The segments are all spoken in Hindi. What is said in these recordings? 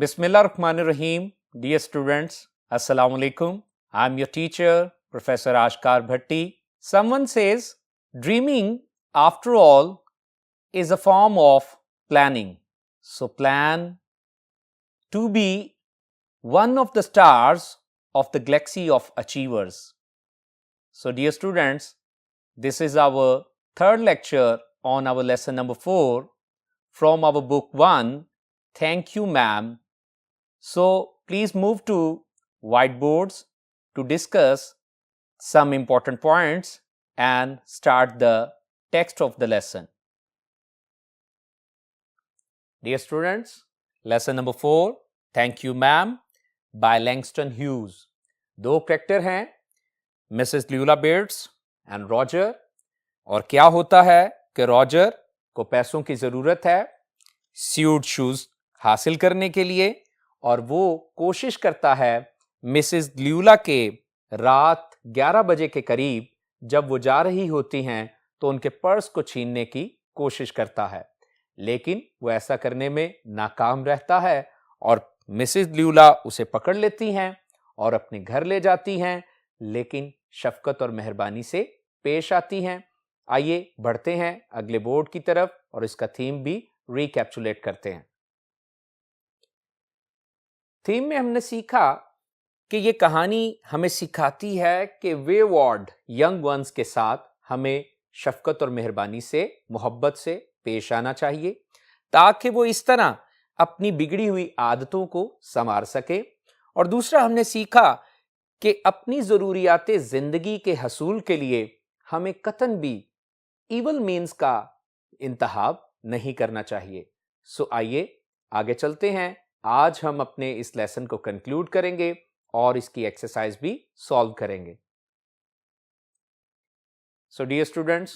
Bismillahirrahmanirrahim. Dear students, Assalamu alaikum. I'm your teacher, Professor Ashkar Bhatti. Someone says, dreaming, after all, is a form of planning. So plan to be one of the stars of the galaxy of achievers. So dear students, this is our third lecture on our lesson number 4 from our book 1, Thank You Ma'am. So please move to whiteboards to discuss some important points and start the text of the lesson. Dear students, lesson number 4, Thank You Ma'am by Langston Hughes. दो कैरेक्टर हैं, Mrs Luella bets and Roger. और क्या होता है कि रॉजर को पैसों की ज़रूरत है स्यूट शूज़ हासिल करने के लिए, और वो कोशिश करता है मिसेस ल्यूला के रात 11 बजे के करीब जब वो जा रही होती हैं तो उनके पर्स को छीनने की कोशिश करता है, लेकिन वो ऐसा करने में नाकाम रहता है और मिसेस ल्यूला उसे पकड़ लेती हैं और अपने घर ले जाती हैं, लेकिन शफकत और मेहरबानी से पेश आती हैं. आइए बढ़ते हैं अगले बोर्ड की तरफ और इसका थीम भी रिकैप्चुलेट करते हैं. थीम में हमने सीखा कि ये कहानी हमें सिखाती है कि वेवर्ड यंग वंस के साथ हमें शफकत और मेहरबानी से, मोहब्बत से पेश आना चाहिए ताकि वो इस तरह अपनी बिगड़ी हुई आदतों को संवार सके. और दूसरा हमने सीखा कि अपनी ज़रूरियात ज़िंदगी के हसूल के लिए हमें कतन भी इवल मीन्स का इंतखाब नहीं करना चाहिए. सो आइए आगे चलते हैं. आज हम अपने इस लेसन को कंक्लूड करेंगे और इसकी एक्सरसाइज भी सॉल्व करेंगे. So dear students,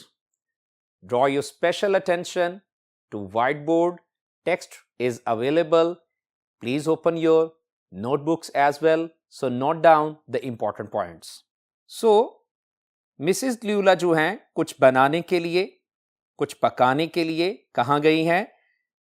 draw your special attention to white board. Text is available. Please open your notebooks as well. So note down the important points. So Mrs Luella जो हैं कुछ बनाने के लिए, कुछ पकाने के लिए कहाँ गई हैं?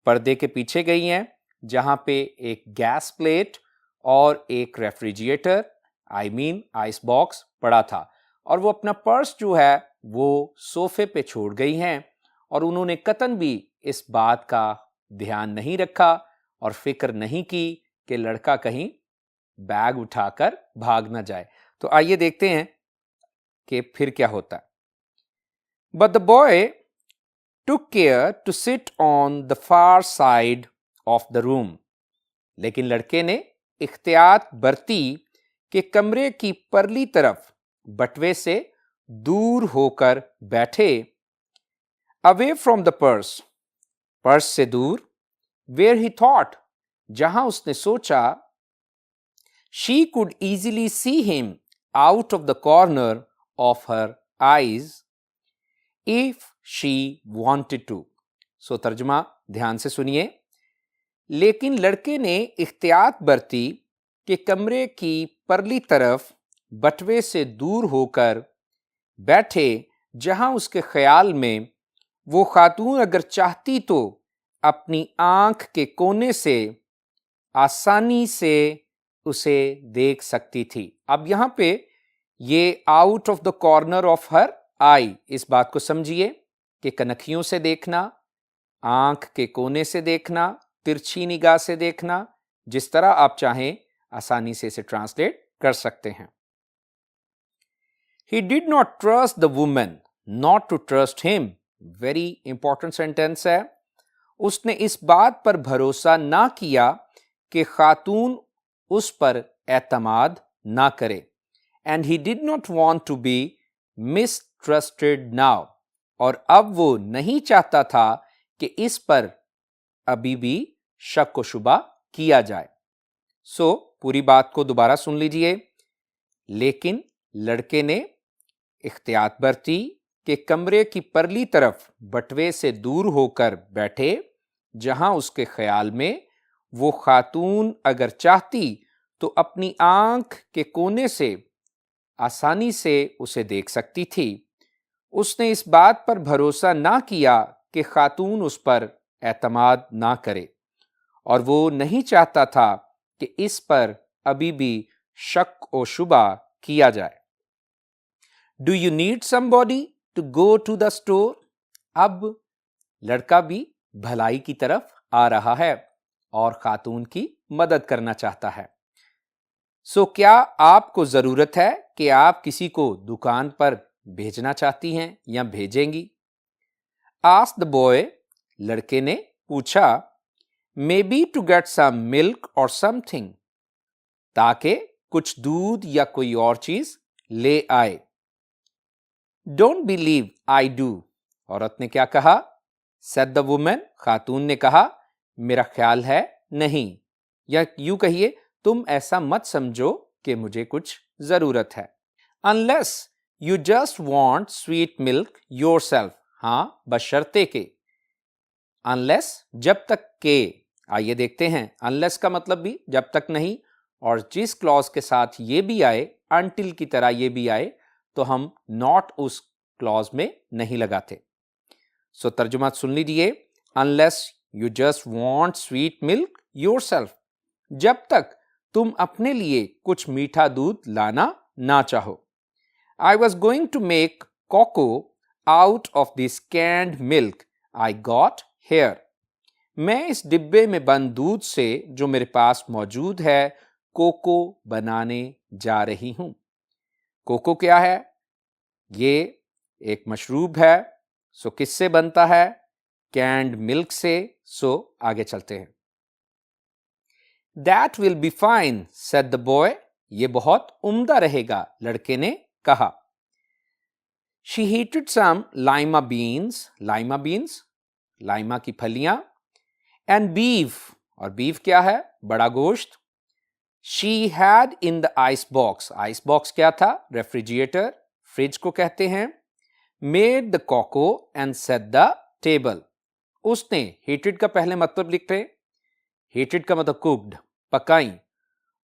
पर्दे के पीछे गई हैं, जहाँ पे एक गैस प्लेट और एक रेफ्रिजरेटर आइस बॉक्स पड़ा था, और वो अपना पर्स जो है वो सोफे पे छोड़ गई हैं और उन्होंने कतन भी इस बात का ध्यान नहीं रखा और फिक्र नहीं की कि लड़का कहीं बैग उठाकर भाग ना जाए. तो आइए देखते हैं कि फिर क्या होता है. But the boy took care to sit on the far side of the room. लेकिन लड़के ने इख्तियात बरती कि कमरे की परली तरफ बटवे से दूर होकर बैठे. Away from the purse, purse से दूर. वेयर ही थॉट, जहां उसने सोचा. She could easily see him out of the corner of her eyes if she wanted to. So तर्जुमा ध्यान से सुनिए. लेकिन लड़के ने इख्तियात बरती कि कमरे की परली तरफ बटवे से दूर होकर बैठे, जहां उसके ख्याल में वो खातून अगर चाहती तो अपनी आंख के कोने से आसानी से उसे देख सकती थी. अब यहां पे ये out of the corner of her eye, इस बात को समझिए कि कनखियों से देखना, आंख के कोने से देखना, तिरछी निगाह से देखना, जिस तरह आप चाहें आसानी से इसे ट्रांसलेट कर सकते हैं. He did not trust the woman not to trust him. Very important sentence है. उसने इस बात पर भरोसा ना किया कि खातून उस पर एतमाद ना करे. And he did not want to be mistrusted now. और अब वो नहीं चाहता था कि इस पर अभी भी शक व शुबा किया जाए. सो पूरी बात को दोबारा सुन लीजिए. लेकिन लड़के ने इख्तियात बरती कि कमरे की परली तरफ बटवे से दूर होकर बैठे, जहां उसके ख्याल में वो खातून अगर चाहती तो अपनी आंख के कोने से आसानी से उसे देख सकती थी. उसने इस बात पर भरोसा ना किया कि खातून उस पर एतमाद ना करे. और वो नहीं चाहता था कि इस पर अभी भी शक और शुबा किया जाए। Do you need somebody to go to the store? अब लड़का भी भलाई की तरफ आ रहा है और खातून की मदद करना चाहता है। सो क्या आपको जरूरत है कि आप किसी को दुकान पर भेजना चाहती हैं या भेजेंगी? आस्क्ड द बॉय, लड़के ने पूछा। Maybe to get some milk और समथिंग, ताकि कुछ दूध या कोई और चीज ले आए। डोंट बिलीव आई डू, औरत ने क्या कहा? सेड द वुमन, खातून ने कहा, मेरा ख्याल है नहीं, या यूं कहिए तुम ऐसा मत समझो कि मुझे कुछ जरूरत है। Unless you just want sweet milk your self, हाँ बशर्ते के। अनलेस जब तक के, आइए देखते हैं अनलेस का मतलब भी जब तक नहीं, और जिस क्लॉज के साथ ये भी आए, अनटिल की तरह ये भी आए, तो हम नॉट उस क्लॉज में नहीं लगाते। सो तर्जुमा सुन लीजिए। Unless you just want sweet milk your self, जब तक तुम अपने लिए कुछ मीठा दूध लाना ना चाहो। I was going to make cocoa out of this canned milk I got here, मैं इस डिब्बे में बंद दूध से जो मेरे पास मौजूद है कोको बनाने जा रही हूं। कोको क्या है? ये एक मशरूब है। सो किससे बनता है? कैंड मिल्क से। सो आगे चलते हैं। That will be fine, said the boy. ये बहुत उम्दा रहेगा, लड़के ने कहा। She heated some lima beans, लाइमा की फलियां, and beef, और beef क्या है? बड़ा गोश्त। She had in the ice box, क्या था? रेफ्रिजरेटर, फ्रिज को कहते हैं। Made the cocoa and set the table, उसने heated का पहले मतलब लिख रहे, heated का मतलब cooked, पकाई।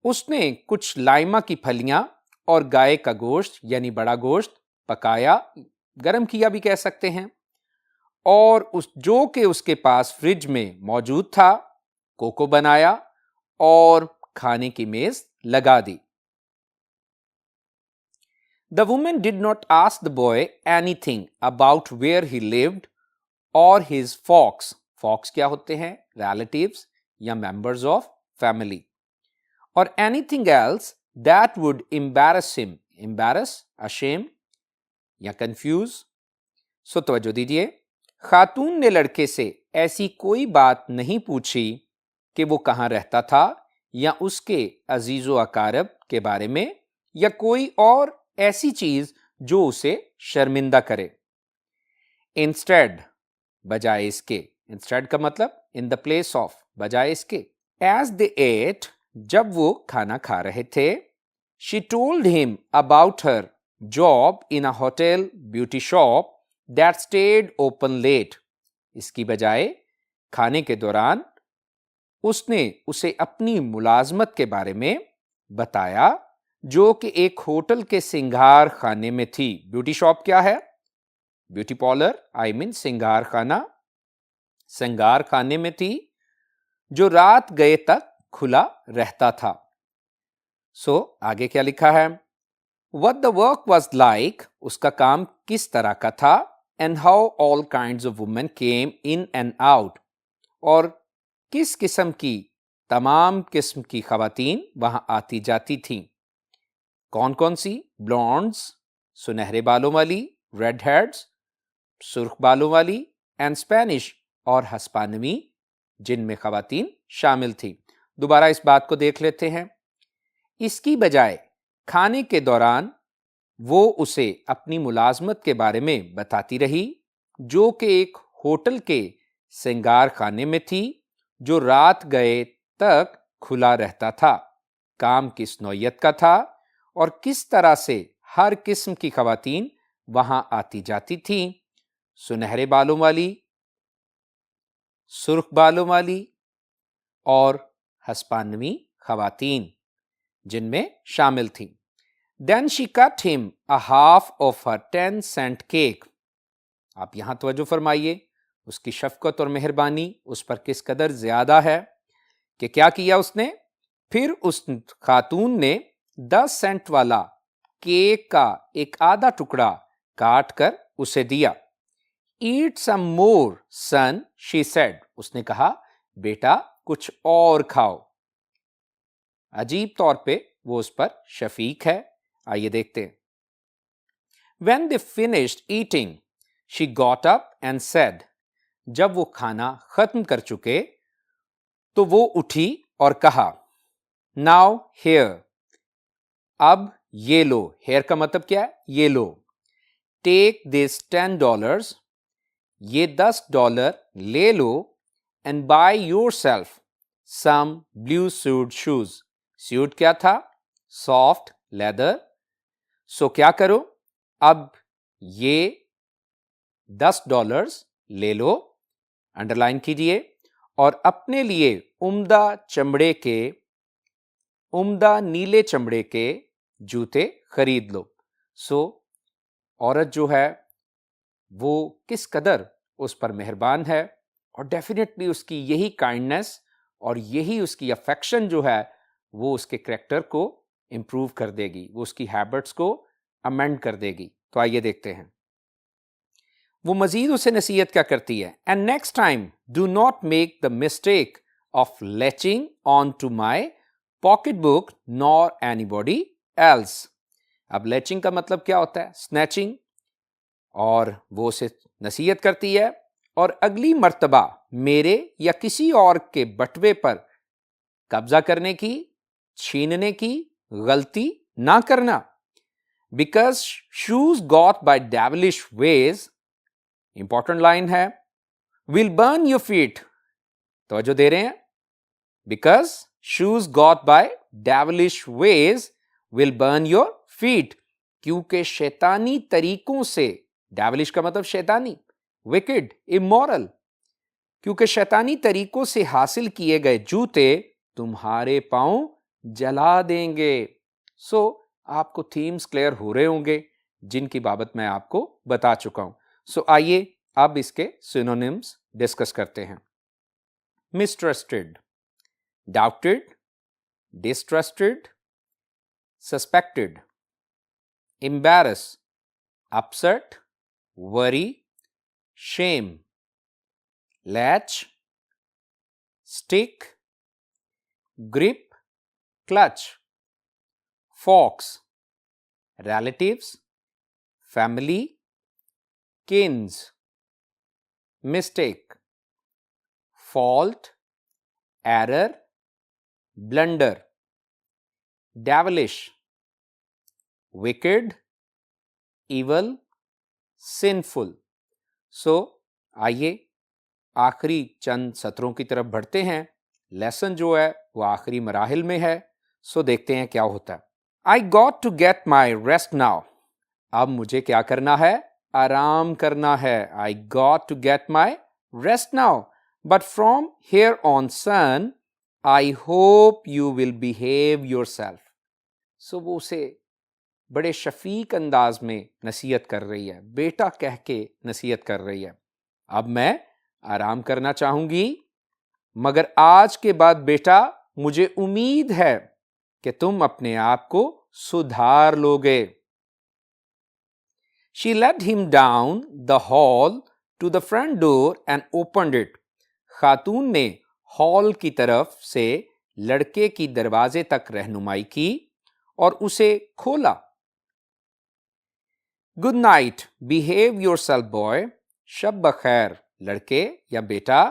उसने कुछ लाइमा की फलियां और गाय का गोश्त यानी बड़ा गोश्त पकाया, गरम किया भी कह सकते हैं, और उस जो कि उसके पास फ्रिज में मौजूद था, कोको बनाया और खाने की मेज लगा दी। The woman did not ask the boy anything about where he lived or his folks. Folks क्या होते हैं? Relatives या members of family. Or anything else that would embarrass him. Embarrass, ashame या confuse. सो तवज्जो दीजिए। खातून ने लड़के से ऐसी कोई बात नहीं पूछी कि वो कहाँ रहता था या उसके अजीजो अकारब के बारे में, या कोई और ऐसी चीज जो उसे शर्मिंदा करे। इंस्टेड, बजाय इसके। इंस्टेड का मतलब इन द प्लेस ऑफ, बजाय इसके। एज दे एट, जब वो खाना खा रहे थे, she told him about her job in a hotel beauty shop that stayed open late. इसकी बजाय खाने के दौरान उसने उसे अपनी मुलाजमत के बारे में बताया जो कि एक होटल के सिंगार खाने में थी। ब्यूटी शॉप क्या है? ब्यूटी पार्लर, आई मीन सिंगार खाना, सिंगार खाने में थी जो रात गए तक खुला रहता था। सो आगे क्या लिखा है? What the work was like, उसका काम किस तरह का था, and how all kinds of women came in and out, और किस किस्म की, तमाम किस्म की खवातीन वहां आती जाती थीं। कौन कौन सी? ब्लॉन्ड्स, सुनहरे बालों वाली, रेड हेड्स, सुर्ख बालों वाली, एंड स्पेनिश, और हस्पानवी, जिनमें खवातीन शामिल थी। दोबारा इस बात को देख लेते हैं। इसकी बजाय खाने के दौरान वो उसे अपनी मुलाजमत के बारे में बताती रही जो कि एक होटल के सिंगार खाने में थी जो रात गए तक खुला रहता था। काम किस नौयत का था और किस तरह से हर किस्म की खवातीन वहां आती जाती थीं। सुनहरे बालों वाली, सुर्ख बालों वाली और हस्पानवी खवातीन, जिनमें शामिल थी। Then she cut him a half of her 10-cent cake. आप यहां तवज्जो फरमाइए, उसकी शफकत और मेहरबानी उस पर किस कदर ज्यादा है। कि क्या किया उसने? फिर उस खातून ने 10 सेंट वाला केक का एक आधा टुकड़ा काट कर उसे दिया। ईट सम मोर सन, शी सेड, उसने कहा बेटा कुछ और खाओ। अजीब तौर पे वो उस पर शफीक है। आइए देखते हैं। When they finished eating, she got up and said, जब वो खाना खत्म कर चुके तो वो उठी और कहा, Now here, अब ये लो। हेयर का मतलब क्या है? ये लो। Take this $10, ये $10 ले लो, and buy yourself some blue suede shoes. Suede क्या था? Soft leather. So क्या करो? अब ये $10 ले लो, अंडरलाइन कीजिए, और अपने लिए उम्दा नीले चमड़े के जूते खरीद लो। सो औरत जो है वो किस कदर उस पर मेहरबान है, और डेफिनेटली उसकी यही काइंडनेस और यही उसकी अफेक्शन जो है वो उसके कैरेक्टर को इंप्रूव कर देगी, वो उसकी हैबिट्स को अमेंड कर देगी। तो आइए देखते हैं। वो मजीद उसे नसीहत क्या करती है? And next time do not make the mistake of latching on to my pocketbook nor anybody else. अब लेचिंग का मतलब क्या होता है? स्नैचिंग। और वो उसे नसीहत करती है, और अगली मर्तबा मेरे या किसी और के बटवे पर कब्जा करने की, छीनने की गलती ना करना। Because shoes got by devilish ways, important line है, विल बर्न योर फीट। तवज्जो दे रहे हैं? Because shoes got by devilish ways will burn your feet, क्योंकि शैतानी तरीकों से, डेविलिश का मतलब शैतानी, विकेड, इमोरल, क्योंकि शैतानी तरीकों से हासिल किए गए जूते तुम्हारे पांव जला देंगे। सो आपको थीम्स क्लियर हो रहे होंगे जिनकी बाबत मैं आपको बता चुका हूं। सो आइए अब इसके सिनोनिम्स डिस्कस करते हैं। Mistrusted, doubted, distrusted, suspected, embarrass, upset, worry, shame, latch, stick, grip, clutch, fox, relatives, family, kins, mistake, fault, error, blunder, devilish, wicked, evil, sinful. सो आइए आखिरी चंद सत्रों की तरफ बढ़ते हैं। लेसन जो है वो आखिरी मराहिल में है। सो देखते हैं क्या होता है। I got to get my rest now, अब मुझे क्या करना है? आराम करना है। I got to get my rest now, but from here on son I hope you will behave yourself. So वो उसे बड़े शफीक अंदाज में नसीहत कर रही है, बेटा कह के नसीहत कर रही है। अब मैं आराम करना चाहूंगी, मगर आज के बाद बेटा मुझे उम्मीद है कि तुम अपने आप को सुधार लोगे। She led him down the hall to the front door and opened it. खातून ने हॉल की तरफ से लड़के की दरवाजे तक रहनुमाई की और उसे खोला। Good night, behave yourself boy, शब बखैर लड़के या बेटा।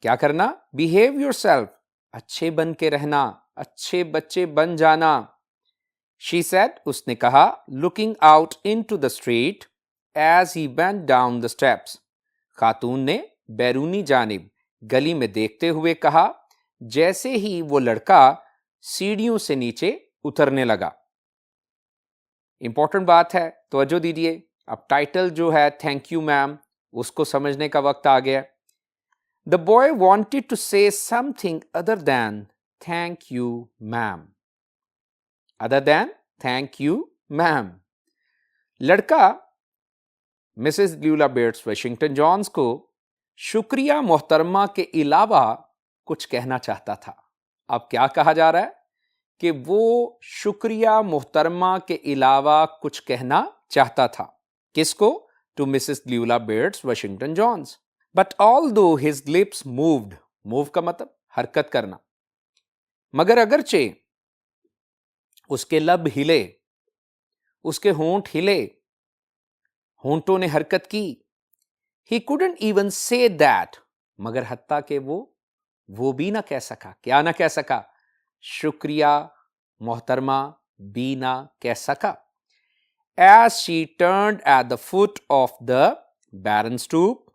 क्या करना? बिहेव योरसेल्फ, अच्छे बन के रहना, अच्छे बच्चे बन जाना। शी सेड, उसने कहा, looking out into the street as he went down the steps. खातून ने बैरूनी जानिब गली में देखते हुए कहा जैसे ही वो लड़का सीढ़ियों से नीचे उतरने लगा। इंपॉर्टेंट बात है, तवज्जो दीजिए। अब टाइटल जो है थैंक यू मैम, उसको समझने का वक्त आ गया। The boy wanted to say something other than thank you ma'am, other than thank you ma'am. लड़का Mrs Luella Bates Washington Jones को शुक्रिया मोहतरमा के अलावा कुछ कहना चाहता था। अब क्या कहा जा रहा है कि वो शुक्रिया मोहतरमा के अलावा कुछ कहना चाहता था। किसको? To Mrs Luella Bates Washington Jones. But although his lips moved, move का मतलब हरकत करना, मगर अगरचे उसके लब हिले, उसके होंठ हिले, होंठों ने हरकत की। He couldn't even say that, मगर हत्ता के वो भी ना कह सका। क्या ना कह सका? शुक्रिया मोहतरमा भी ना कह सका। As she turned at the foot of the barren stoop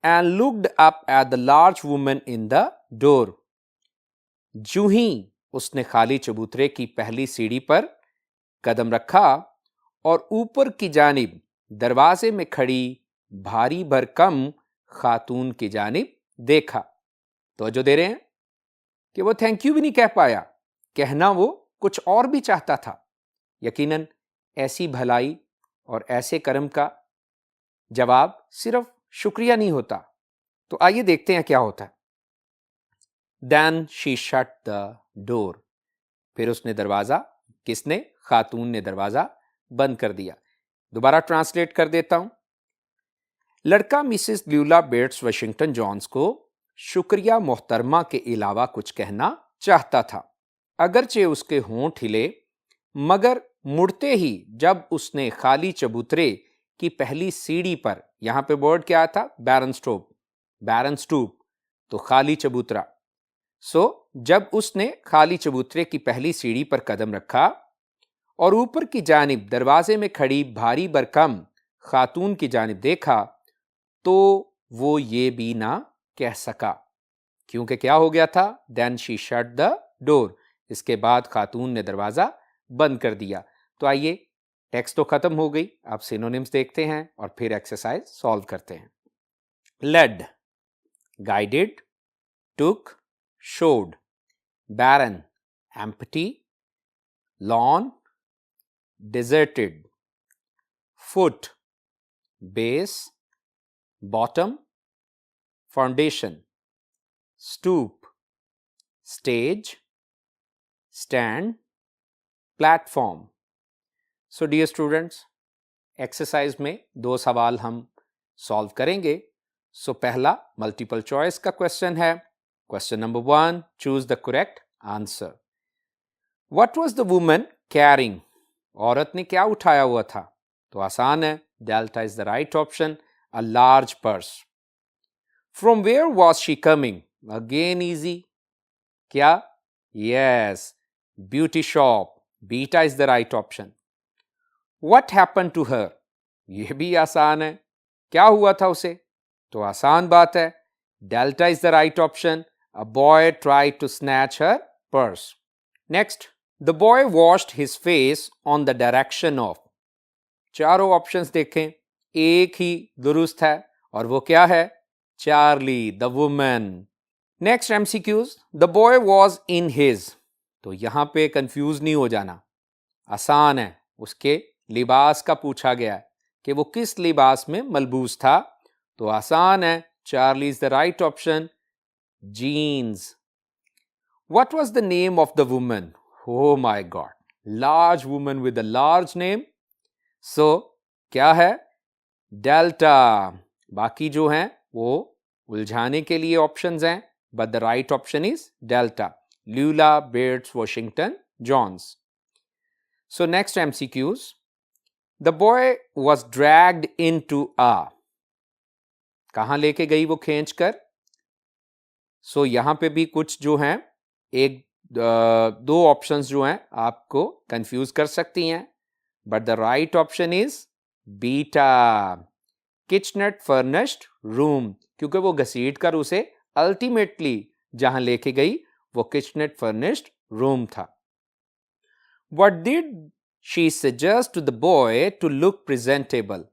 and looked up at the large woman in the door, जूं ही उसने खाली चबूतरे की पहली सीढ़ी पर कदम रखा और ऊपर की जानिब दरवाजे में खड़ी भारी भरकम खातून की जानिब देखा। तो जो दे रहे हैं कि वो थैंक यू भी नहीं कह पाया, कहना वो कुछ और भी चाहता था। यकीनन ऐसी भलाई और ऐसे कर्म का जवाब सिर्फ शुक्रिया नहीं होता। तो आइए देखते हैं क्या होता है। Then she shut the door, फिर उसने दरवाजा, किसने? खातून ने दरवाजा बंद कर दिया। दोबारा ट्रांसलेट कर देता हूं। लड़का Mrs Luella Bates Washington Jones को शुक्रिया मोहतरमा के अलावा कुछ कहना चाहता था, अगरचे उसके होंठ हिले, मगर मुड़ते ही जब उसने खाली चबूतरे की पहली सीढ़ी पर, यहां पे वर्ड क्या था? बैरन स्टूप, बैरन स्टूप, तो खाली चबूतरा। जब उसने खाली चबूतरे की पहली सीढ़ी पर कदम रखा और ऊपर की जानिब दरवाजे में खड़ी भारी भरकम खातून की जानिब देखा, तो वो ये भी ना कह सका, क्योंकि क्या हो गया था? Then she shut the door, इसके बाद खातून ने दरवाजा बंद कर दिया। तो आइए, टेक्स्ट तो खत्म हो गई, आप सिनोनिम्स देखते हैं और फिर एक्सरसाइज सॉल्व करते हैं। लेड, गाइडेड, टुक, showed, barren, empty, lawn, deserted, foot, base, bottom, foundation, stoop, stage, stand, platform. So dear students, exercise में 2 सवाल हम सॉल्व करेंगे। पहला मल्टीपल चॉइस का क्वेश्चन है। Question number 1, choose the correct answer. What was the woman carrying? औरत ने क्या उठाया हुआ था? तो आसान है, Delta is the right option, a large purse. From where was she coming? Again easy. क्या? Yes, beauty shop. Beta is the right option. What happened to her? यह भी आसान है, क्या हुआ था उसे? तो आसान बात है, Delta is the right option. A boy tried to snatch her purse. Next, the boy washed his face on the direction of. चारों ऑप्शंस देखें, एक ही दुरुस्त है और वो क्या है? Charlie, the woman. Next MCQs, the boy was in his. तो यहां पे कंफ्यूज नहीं हो जाना, आसान है, उसके लिबास का पूछा गया है कि वो किस लिबास में मलबूस था। तो आसान है, Charlie is the right option, jeans. What was the name of the woman? Oh my God, large woman with a large name. So क्या है? Delta. बाकी जो हैं वो उलझाने के लिए ऑप्शंस हैं, but the right option is Delta. Lula Bates Washington Johns. So next MCQs. The boy was dragged into a. कहाँ लेके गई वो खींच कर? यहां पे भी कुछ जो हैं, एक दो ऑप्शंस जो हैं आपको कंफ्यूज कर सकती हैं, but the right option is beta, kitchenette furnished room, क्योंकि वो घसीट कर उसे अल्टीमेटली जहां लेके गई वो किचनेट फर्निश्ड रूम था। What did she suggest to the boy to look presentable?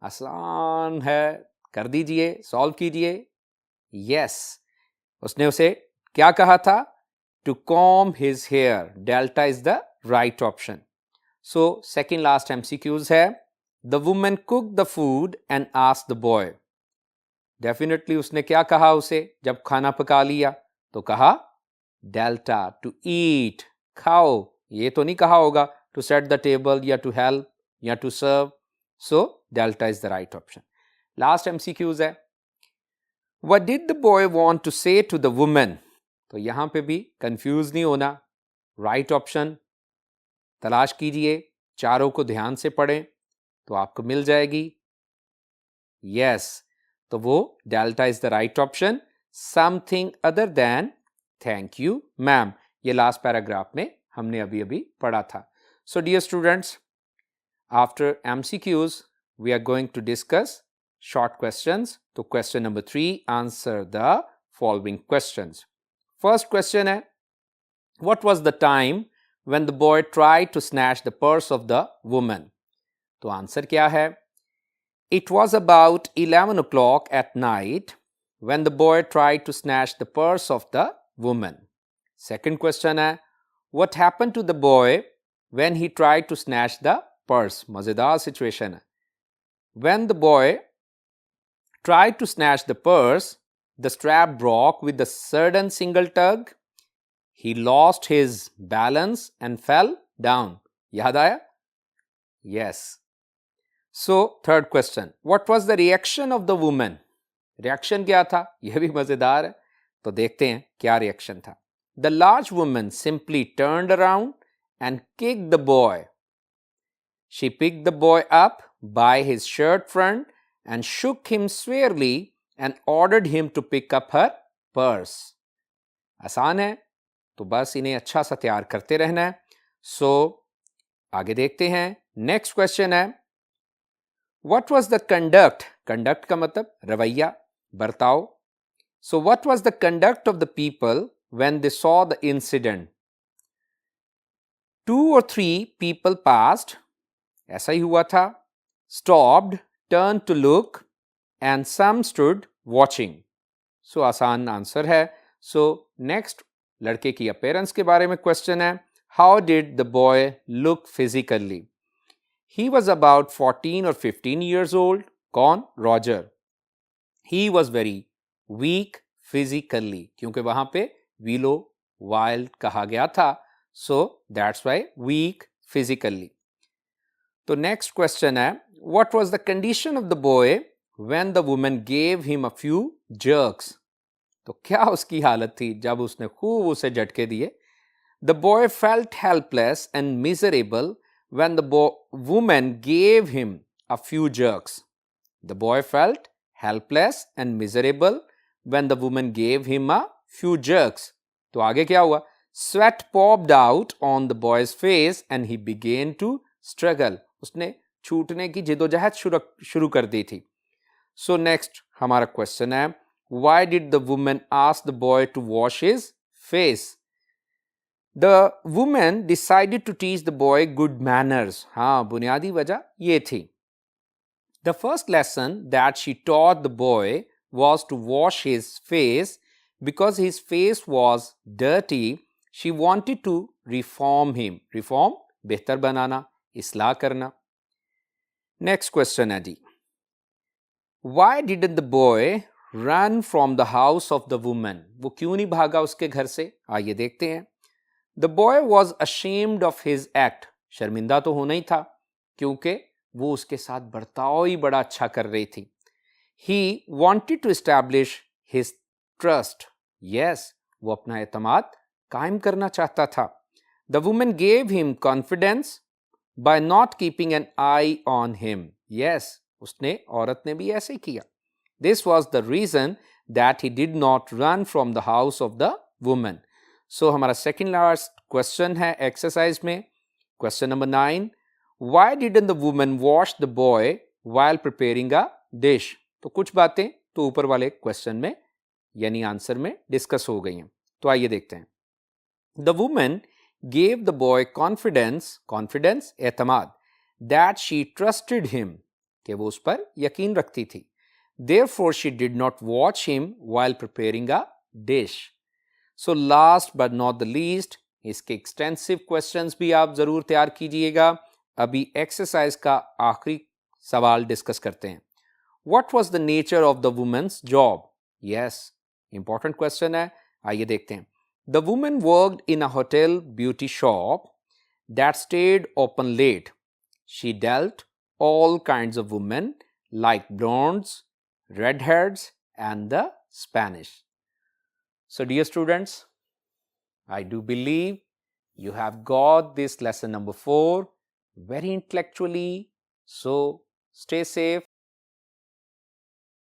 आसान है, कर दीजिए, सॉल्व कीजिए। यस, उसने उसे क्या कहा था? To comb his hair. Delta is the right option. Second last MCQs है, the woman cook the food and asked the boy. Definitely उसने क्या कहा उसे जब खाना पका लिया? तो कहा डेल्टा, टू ईट, खाओ। ये तो नहीं कहा होगा टू सेट द टेबल या टू हेल्प या to serve. So delta is the right option. Last MCQs है, what did the boy want to say to the woman? तो यहां पे भी कंफ्यूज नहीं होना, राइट ऑप्शन तलाश कीजिए, चारों को ध्यान से पढ़ें तो आपको मिल जाएगी। यस, तो वो delta is the right option, something other than thank you ma'am. ये लास्ट पैराग्राफ में हमने अभी अभी पढ़ा था। So dear students, after MCQs we are going to discuss short questions. तो question number 3, answer the following questions. First question है, what was the time when the boy tried to snatch the purse of the woman? तो आंसर क्या है? It was about 11 o'clock at night when the boy tried to snatch the purse of the woman. Second question है, what happened to the boy when he tried to snatch the purse? मजेदार सिचुएशन है। When the boy tried to snatch the purse, the strap broke with a sudden single tug. He lost his balance and fell down. याद आया? Yes. So, third question. What was the reaction of the woman? Reaction क्या था? यह भी मजेदार है। तो देखते हैं क्या reaction था। The large woman simply turned around and kicked the boy. She picked the boy up by his shirt front and shook him severely and ordered him to pick up her purse. आसान है, तो बस इन्हें अच्छा सा तैयार करते रहना है। सो आगे देखते हैं। नेक्स्ट क्वेश्चन है, what was the conduct? Conduct का मतलब रवैया, बर्ताव। So what was the conduct of the people when they saw the incident? 2 or 3 people passed, ऐसा ही हुआ था, stopped, turned to look and some stood watching. सो आसान आंसर है। सो नेक्स्ट लड़के की अपीयरेंस के बारे में क्वेश्चन है, how did the boy look physically? He was about 14 or 15 years old. कौन? Roger. He was very weak physically, क्योंकि वहां पे वीलो वाइल्ड कहा गया था, so that's why weak physically. तो नेक्स्ट क्वेश्चन है, what was the condition of the boy when the woman gave him a few jerks? तो क्या उसकी हालत थी जब उसने खूब उसे झटके दिए? The boy felt helpless and miserable when the woman gave him a few jerks. The boy felt helpless and miserable when the woman gave him a few jerks. तो आगे क्या हुआ? Sweat popped out on the boy's face and he began to struggle. उसने छूटने की जिदोजहद शुरू कर दी थी। सो नेक्स्ट हमारा क्वेश्चन है, why did the woman ask the boy to wash his face? The woman decided to teach the boy good manners. हाँ, बुनियादी वजह ये थी। The first lesson that she taught the boy was to wash his face because his face was dirty. She wanted to reform him. Reform बेहतर बनाना, इस्लाह करना। Next question है जी, why didn't the boy run from the house of the woman? वो क्यों नहीं भागा उसके घर से? आइए देखते हैं। The boy was ashamed of his act. शर्मिंदा तो होना ही था, क्योंकि वो उसके साथ बर्ताव ही बड़ा अच्छा कर रही थी। He wanted to establish his trust. Yes, वो अपना एतमाद कायम करना चाहता था। The woman gave him confidence by not keeping an eye on him. Yes, उसने औरत ने भी ऐसे ही किया। This was the reason that he did not run from the house of the woman. So हमारा second last question है exercise में, question number 9. Why didn't the woman wash the boy while preparing a dish? तो कुछ बातें तो ऊपर वाले question में यानी आंसर में डिस्कस हो गई हैं। तो आइए देखते हैं। The woman gave the boy confidence एतमाद, that she trusted him, कि वो उस पर यकीन रखती थी। Therefore, she did not watch him while preparing a dish. So, last but not the least, इसके extensive questions भी आप जरूर तैयार कीजिएगा। अभी exercise का आखिरी सवाल डिस्कस करते हैं। What was the nature of the woman's job? Yes, important question है. आइए देखते हैं. The woman worked in a hotel beauty shop that stayed open late. She dealt all kinds of women like blondes, redheads and the Spanish. So dear students, I do believe you have got this lesson number 4 very intellectually. So stay safe,